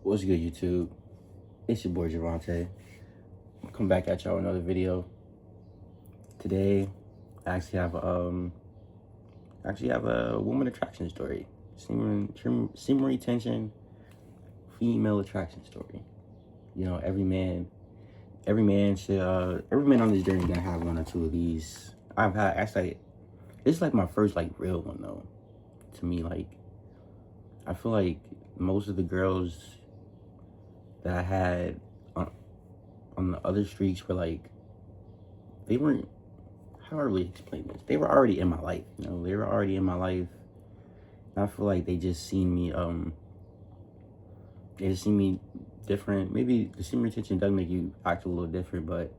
What's good, YouTube? It's your boy Javante. Come back at y'all with another video. Today, I actually have a woman attraction story. Semen retention, female attraction story. You know, every man on this journey gonna have one or two of these. I've had actually, it's like my first like real one though. To me, like, I feel like most of the girls that I had on the other streaks were like, they weren't, how do I really explain this? They were already in my life, you know, they were already in my life. And I feel like they just seen me, different. Maybe the semen retention does make you act a little different, but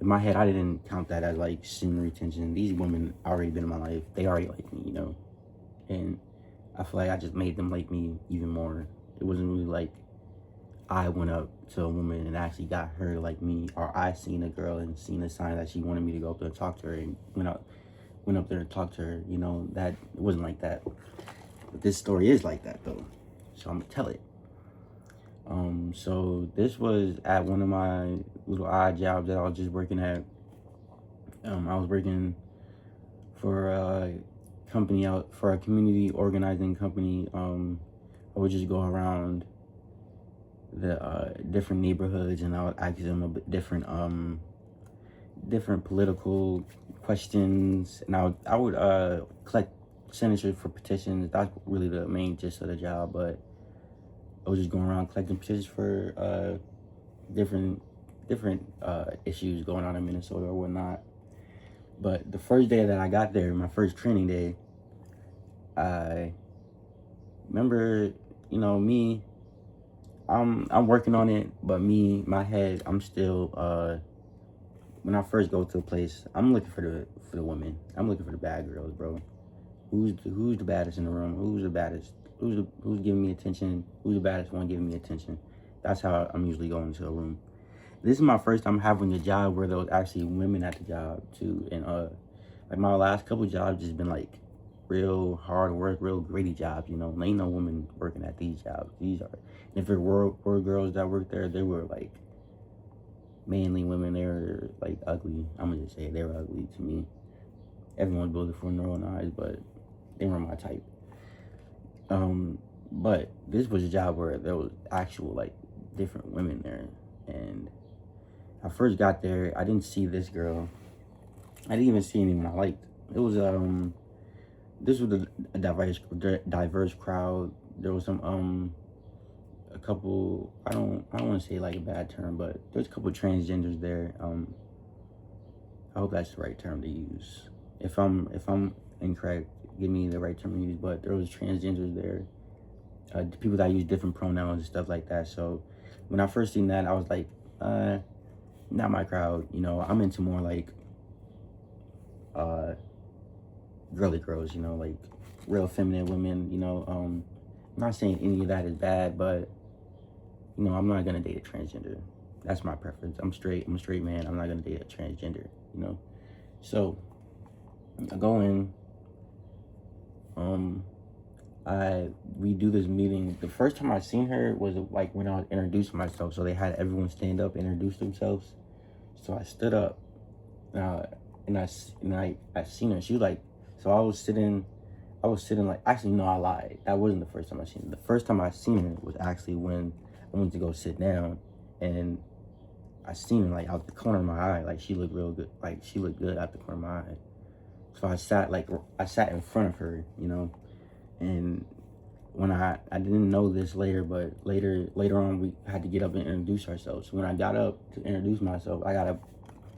in my head, I didn't count that as like semen retention. These women already been in my life. They already like me, you know? And I feel like I just made them like me even more. It wasn't really like I went up to a woman and actually got her to like me, or I seen a girl and seen a sign that she wanted me to go up there and talk to her and went up there and talked to her. You know, that it wasn't like that. But this story is like that though, so I'm gonna tell it. So this was at one of my little odd jobs that I was just working at. I was working for a company for a community organizing company. I would just go around the different neighborhoods and I would ask them a bit different political questions, and I would collect signatures for petitions. That's really the main gist of the job, but I was just going around collecting petitions for different issues going on in Minnesota or whatnot. But the first day that I got there, my first training day, I remember, you know, me, I'm working on it, but my head, I'm still when I first go to a place, I'm looking for the women. I'm looking for the bad girls, bro. Who's the baddest in the room? Who's the baddest? Who's giving me attention? Who's the baddest one giving me attention? That's how I'm usually going to a room. This is my first time having a job where there was actually women at the job too, and like my last couple jobs just been like real hard work, real gritty jobs. You know, ain't no women working at these jobs. These are, and if there were girls that worked there, they were like mainly women. They were like ugly. I'm gonna just say they were ugly to me. Everyone's built for their own eyes, but they weren't my type. But this was a job where there was actual like different women there, and I first got there, I didn't see this girl. I didn't even see anyone I liked. It was this was a diverse crowd. There was some a couple, I don't want to say like a bad term, but there's a couple transgenders there. I hope that's the right term to use. If I'm incorrect, give me the right term to use. But there was transgenders there, people that use different pronouns and stuff like that. So when I first seen that, I was like, not my crowd. You know, I'm into more like girly girls. You know, like real feminine women. You know, I'm not saying any of that is bad, but you know, I'm not gonna date a transgender. That's my preference. I'm straight. I'm a straight man. I'm not gonna date a transgender. You know, so I go in. We do this meeting. The first time I seen her was like when I was introducing myself. So they had everyone stand up and introduce themselves. So I stood up, and I seen her. She was like, so I was sitting like, actually no, I lied. That wasn't the first time I seen her. The first time I seen her was actually when I went to go sit down, and I seen her like out the corner of my eye. Like she looked real good. Like she looked good out the corner of my eye. So I sat in front of her, you know, and when I didn't know this later, but later on we had to get up and introduce ourselves. So when I got up to introduce myself, I got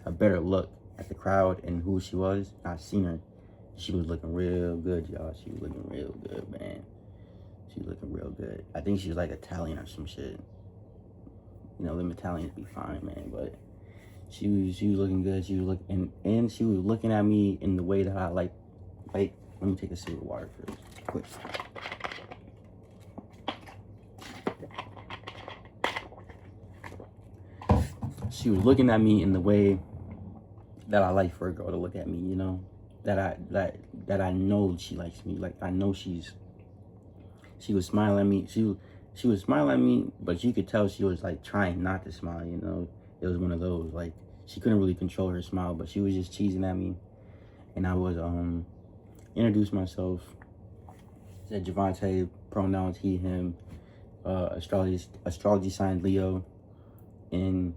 a better look at the crowd and who she was. I seen her. She was looking real good, y'all. She was looking real good, man. She was looking real good. I think she was like Italian or some shit. You know, them Italians be fine, man, but she was looking good. She was looking, and she was looking at me in the way that I like. Wait, let me take a sip of water first, quick. She was looking at me in the way that I like for a girl to look at me. You know, that I know she likes me. Like I know she was smiling at me. she was smiling at me, but you could tell she was like trying not to smile. You know, it was one of those like she couldn't really control her smile, but she was just cheesing at me. And I was introduced myself, said Javante, pronouns he him, astrology sign Leo, and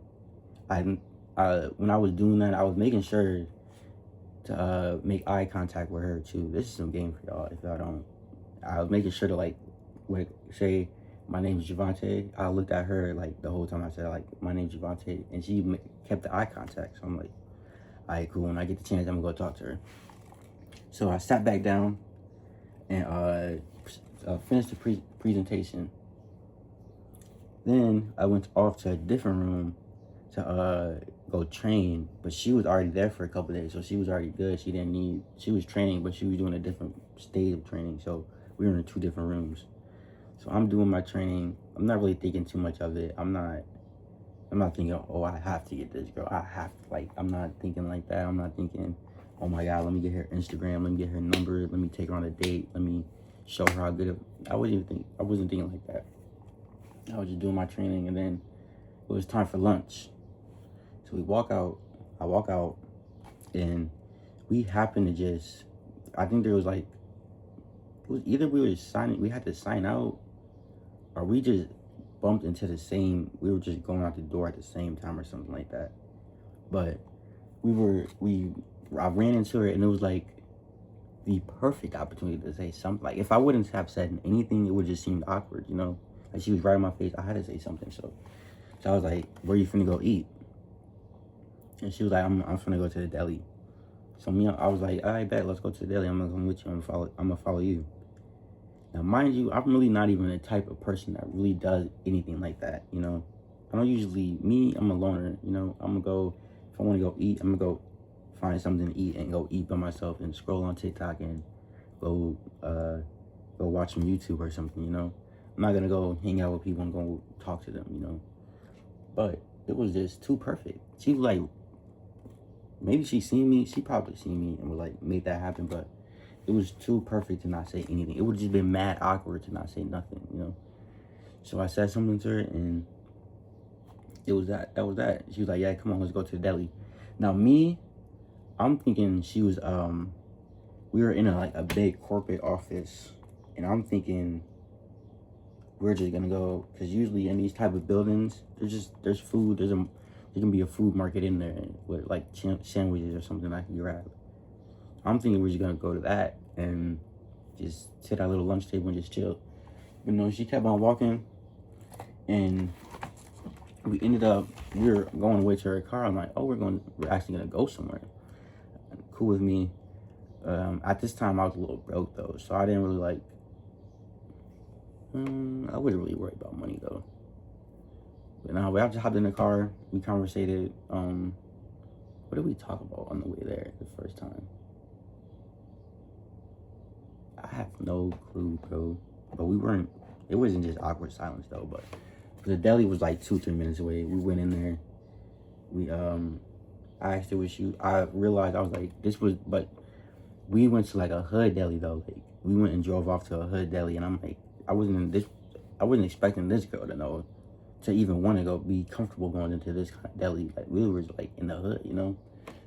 I when I was doing that, I was making sure to make eye contact with her too. This is some game for y'all. If y'all don't, I was making sure to like, say my name is Javante. I looked at her like the whole time I said like my name's Javante, and she kept the eye contact. So I'm like, all right, cool. When I get the chance, I'm gonna go talk to her. So I sat back down and finished the presentation. Then I went off to a different room to go train, but she was already there for a couple of days, so she was already good. She was training, but she was doing a different stage of training, so we were in 2 different rooms. So I'm doing my training. I'm not really thinking too much of it. I'm not thinking, oh, I have to get this girl. I'm not thinking like that. I'm not thinking, oh my God, let me get her Instagram, let me get her number, let me take her on a date, let me show her how good I wasn't thinking like that. I was just doing my training, and then it was time for lunch. So I walk out, and we happened to just, I think there was like, it was either we had to sign out, or we just bumped into we were just going out the door at the same time or something like that. But I ran into her, and it was like the perfect opportunity to say something. Like if I wouldn't have said anything, it would just seem awkward, you know? Like she was right in my face, I had to say something. So I was like, where you finna go eat? And she was like, I'm finna go to the deli. So I was like, all right, bet, let's go to the deli. I'm gonna come with you. I'm gonna follow you. Now, mind you, I'm really not even the type of person that really does anything like that, you know? I don't usually, I'm a loner, you know? I'm gonna go, if I wanna go eat, I'm gonna go find something to eat and go eat by myself and scroll on TikTok and go watch some YouTube or something, you know? I'm not gonna go hang out with people and go talk to them, you know? But it was just too perfect. She was like, maybe she probably seen me and would like make that happen, but it was too perfect to not say anything. It would have just been mad awkward to not say nothing, you know? So I said something to her, and it was that was that. She was like, yeah, come on, let's go to the deli. Now I'm thinking she was, we were in a big corporate office, and I'm thinking we're just gonna go, because usually in these type of buildings, there's food, there can be a food market in there with like sandwiches or something I can grab. I'm thinking we're just gonna go to that and just sit at a little lunch table and just chill. You know, she kept on walking, and we were going away to her car. I'm like, oh, we're actually gonna go somewhere. Cool with me. At this time, I was a little broke though, so I didn't really like. I wouldn't really worry about money though. But now we just hopped in the car. We conversated. What did we talk about on the way there the first time? I have no clue, bro. But it wasn't just awkward silence though, but the deli was like 2-3 minutes away. We went in there. I asked her what I realized I was like, but we went to like a hood deli though. Like we went and drove off to a hood deli, and I'm like, I wasn't expecting this girl to even want to go be comfortable going into this kind of deli. Like we were like in the hood, you know?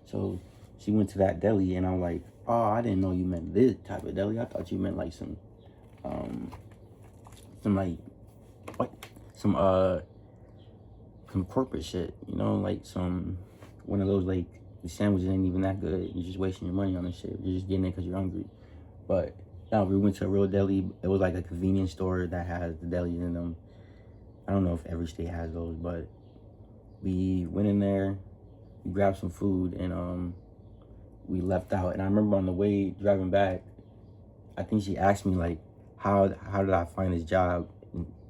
So she went to that deli, and I'm like, oh, I didn't know you meant this type of deli. I thought you meant like some corporate shit, you know, like one of those like the sandwiches ain't even that good. You're just wasting your money on this shit. You're just getting it because you're hungry. But no, we went to a real deli. It was like a convenience store that has the deli in them. I don't know if every state has those, but we went in there, we grabbed some food, and we left out. And I remember on the way driving back, I think she asked me like, how did I find this job?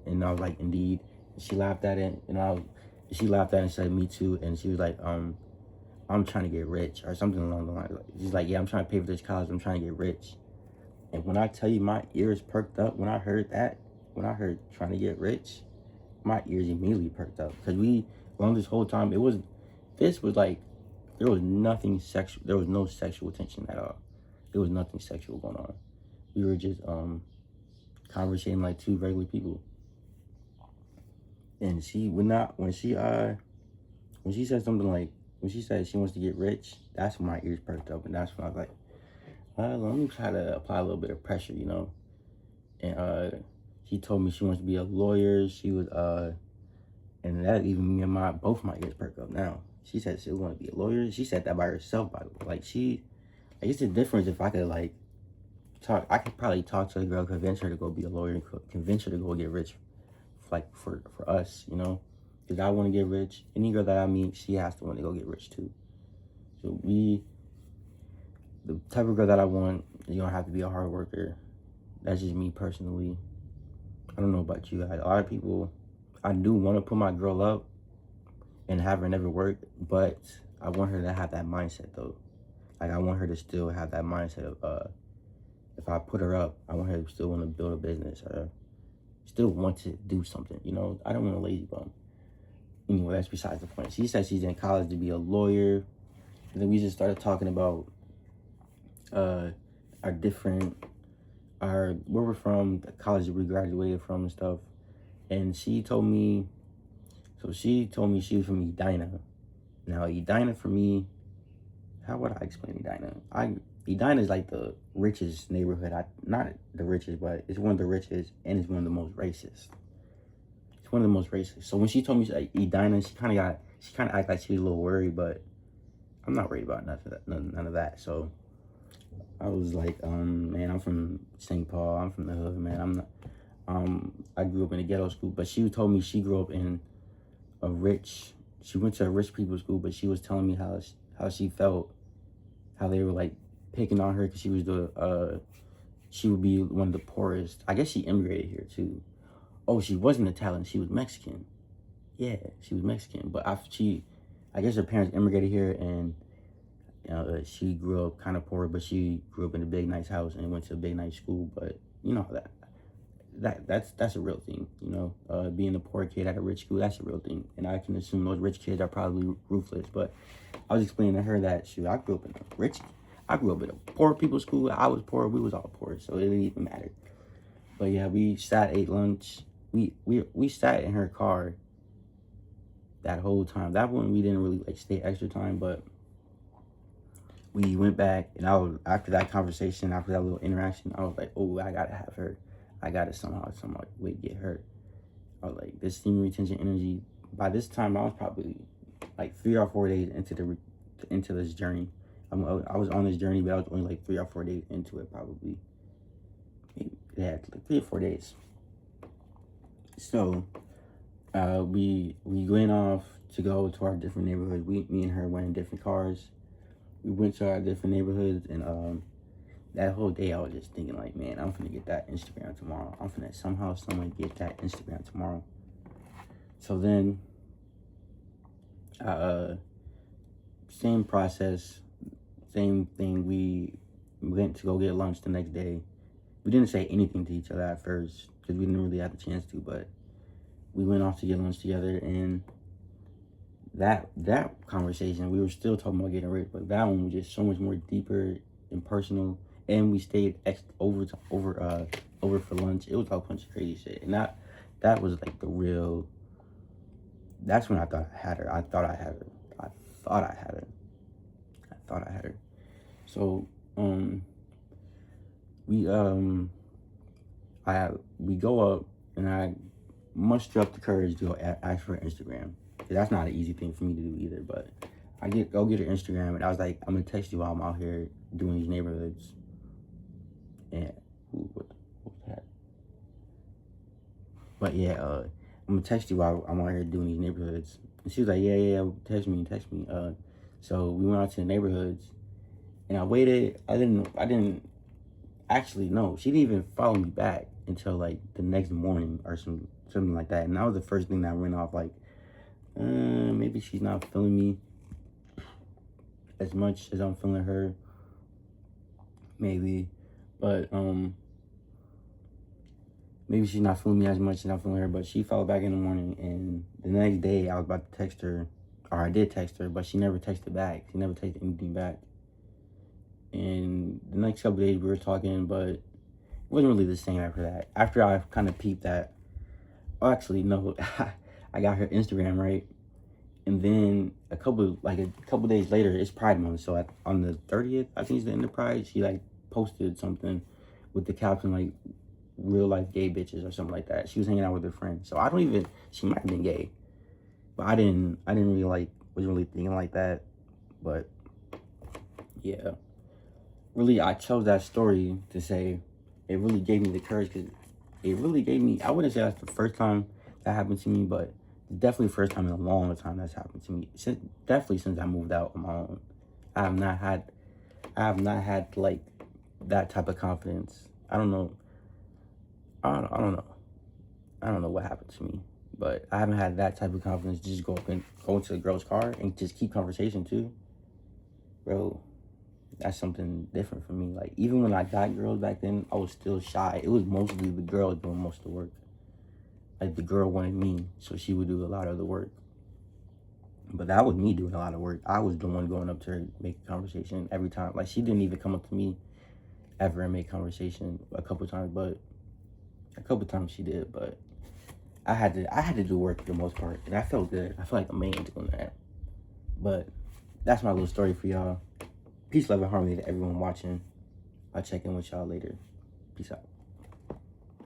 And I was like, Indeed. And she laughed at it, and she laughed at it and said, me too. And she was like, I'm trying to get rich or something along the line. She's like, yeah, I'm trying to pay for this college. I'm trying to get rich. And when I tell you, my ears perked up when I heard that. When I heard trying to get rich, my ears immediately perked up, because along this whole time, there was nothing sexual. There was no sexual tension at all. There was nothing sexual going on. We were just conversating like 2 regular people. And when she said something like, when she said she wants to get rich, that's when my ears perked up, and that's when I was like, let me try to apply a little bit of pressure, you know. And she told me she wants to be a lawyer. She was and that even me and both my ears perk up now. She said she was going to be a lawyer. She said that by herself, by the way. Like it's the difference if I could like talk. I could probably talk to a girl, convince her to go be a lawyer, and convince her to go get rich, like for us, you know. Because I want to get rich. Any girl that I meet, she has to want to go get rich too. So the type of girl that I want, you don't have to be a hard worker. That's just me personally. I don't know about you guys. A lot of people, I do want to put my girl up and have her never work, but I want her to have that mindset though. Like I want her to still have that mindset of if I put her up, I want her to still want to build a business or still want to do something, you know. I don't want a lazy bum. Anyway, that's besides the point. She said she's in college to be a lawyer. And then we just started talking about our where we're from, the college that we graduated from and stuff. And she told me she was from Edina. Now Edina for me, how would I explain Edina? Edina is like the richest neighborhood. Not the richest, but it's one of the richest and it's one of the most racist. It's one of the most racist. So when she told me like Edina, she kind of acted like she was a little worried, but I'm not worried about none of that. So I was like, man, I'm from St. Paul. I'm from the hood, man. I'm not. I grew up in a ghetto school, but she told me she grew up in she went to a rich people's school, but she was telling me how she felt, how they were like picking on her because she was she would be one of the poorest. I guess she immigrated here too. Oh, she wasn't Italian. She was Mexican. Yeah, she was Mexican. But I guess her parents immigrated here, and she grew up kind of poor, but she grew up in a big nice house and went to a big nice school. But you know that's a real thing. You know, being a poor kid at a rich school, that's a real thing. And I can assume those rich kids are probably ruthless. But I was explaining to her that I grew up in a poor people's school. I was poor. We was all poor, so it didn't even matter. But yeah, we ate lunch. We sat in her car that whole time. That one we didn't really like stay extra time, but we went back, and after that conversation, after that little interaction, I was like, oh, I gotta have her. I gotta somehow way get her. I was like, this semen retention energy. By this time, I was probably like 3 or 4 days into this journey. I was on this journey, but I was only like 3 or 4 days into it, probably. Yeah, like 3 or 4 days. So, we went off to go to our different neighborhoods. Me and her went in different cars. We went to our different neighborhoods, and that whole day I was just thinking like, man, I'm finna get that Instagram tomorrow. I'm finna somehow, some way get that Instagram tomorrow. So then, same process, same thing. We went to go get lunch the next day. We didn't say anything to each other at first because we didn't really have the chance to, but we went off to get lunch together, and that conversation, we were still talking about getting rich, but that one was just so much more deeper and personal. And we stayed over for lunch. It was a bunch of crazy shit, and that was like the real. That's when I thought I had her. I thought I had her. So we go up, and I muster up the courage to go ask for her Instagram. That's not an easy thing for me to do either, but I go get her Instagram, and I was like, I'm gonna text you while I'm out here doing these neighborhoods. And what was that? But yeah, I'm gonna text you while I'm out here doing these neighborhoods. And she was like, yeah, text me. So we went out to the neighborhoods, and I waited. I didn't actually, no, she didn't even follow me back until like the next morning or something like that. And that was the first thing that went off, like, maybe she's not feeling me as much as I'm feeling her. Maybe. But maybe she's not feeling me as much as I'm feeling her. But she followed back in the morning, and the next day I was about to text her, or I did text her, but she never texted back. She never texted anything back. And the next couple days we were talking, but it wasn't really the same after that. After I kind of peeped that, oh, actually no, I got her Instagram, right? And then a couple days later, it's Pride Month. So on the 30th, I think it's the end of Pride, she like posted something with the caption like real life gay bitches or something like that. She was hanging out with her friends. So I don't even, she might have been gay. But I didn't really like, wasn't really thinking like that. But yeah, really, I chose that story to say it really gave me the courage, because it really gave me, I wouldn't say that's the first time that happened to me, but definitely first time in a long time that's happened to me. Definitely since I moved out on my own. I have not had, like that type of confidence. I don't know. I don't know. I don't know what happened to me, but I haven't had that type of confidence to just go up and go into a girl's car and just keep conversation too. Bro, that's something different for me. Like, even when I got girls back then, I was still shy. It was mostly the girl doing most of the work. Like, the girl wanted me, so she would do a lot of the work. But that was me doing a lot of work. I was the one going up to her, making conversation every time. Like, she didn't even come up to me ever and make conversation a couple times, but a couple times she did. But I had to do work for the most part, and I felt good. I felt like a man doing that. But that's my little story for y'all. Peace, love, and harmony to everyone watching. I'll check in with y'all later. Peace out.